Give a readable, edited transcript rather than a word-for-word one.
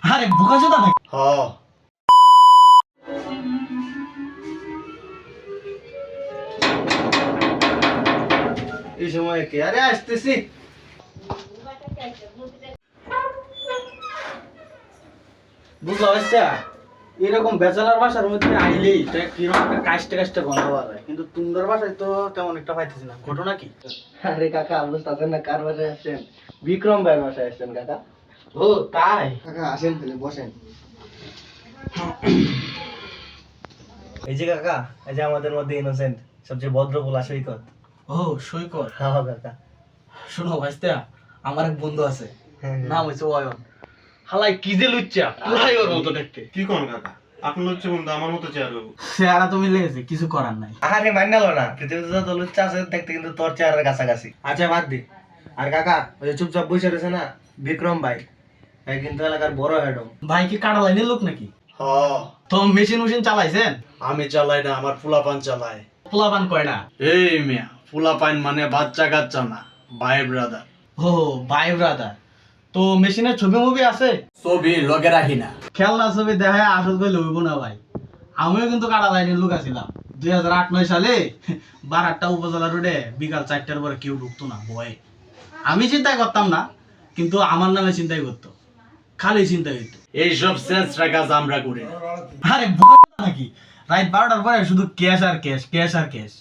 আরে বোকাচোদা নাকি? হ এই সময় কে? আরে আসতেছি। বুঝলো বাচ্চা, এরকম ব্যাচেলার বাসার মধ্যে আইলেই কিরকম একটা কাজটা কাজটা গন্ধ পাওয়া যায়, কিন্তু তোমাদের বাসায় তো তেমন একটা পাইতেছি না। ঘটনা কি? আরে কাকা বুঝতেছেন না কার বাসায় আসছেন? বিক্রম ভাইয়ের বাসায় আসছেন কাকা। ও তাই? কাকা আসেন তাহলে বসেন। এই যে কাকা, এই যে আমাদের মধ্যে ইনোসেন্ট সবচেয়ে ভদ্র পোলা সৈকত। ও সৈকত, হ্যাঁ কাকা। শোনো ভাইস্তা, আমার এক বন্ধু আছে, হ্যাঁ, নাম হচ্ছে অয়ন। হালাই কি যে লুচ্চা, পুরাই ওর মতো দেখতে। কি কোন কাকা? আপনার হচ্ছে বন্ধু আমার মতো চেয়ার হবো। চেহারা তো মিলে গেছে, কিছু করার নাই। আরে মান্নালো না, পৃথিবীতে যত লুচ্চা আছে দেখতে কিন্তু তোর চেহারার কাছাকাছি। আচ্ছা বাদ দে। আর কাকা, ওই যে চুপচাপ বসে রয়েছে না বিক্রম ভাই, ভাই কিন্তু এলাকার বড় হেডম। ভাই কি কাটা লাইনের লোক নাকি? হ, তো মেশিন চালাইছেন? আমি চালাই না, আমার পোলাপান চালায়। পোলাপান কয়টা? এই মিয়া, পোলাপান মানে বাচ্চা কাচ্চা না, ভাই ব্রাদার। ও ভাই ব্রাদার, তো মেশিনের ছবি মুভি আছে? ছবি লগে রাখি না। খেলনা ছবি দেখায় আসল করে লইব না ভাই। আমিও কিন্তু কাটা লাইনের লোক আছিলাম 2008-9 সালে। বারাট্টা উপজেলা রোডে বিকাল 4টার পরে কেউ ঢুকতো না ভয়ে। আমি চিন্তাই করতাম না, কিন্তু আমার নামে চিন্তাই করতো, খালি চিন্তা করতো। এইসব সেন্স কাজ আমরা করি না। আরে বোকা নাকি, রাত 12টার পরে শুধু ক্যাশ আর ক্যাশ, ক্যাশ আর ক্যাশ।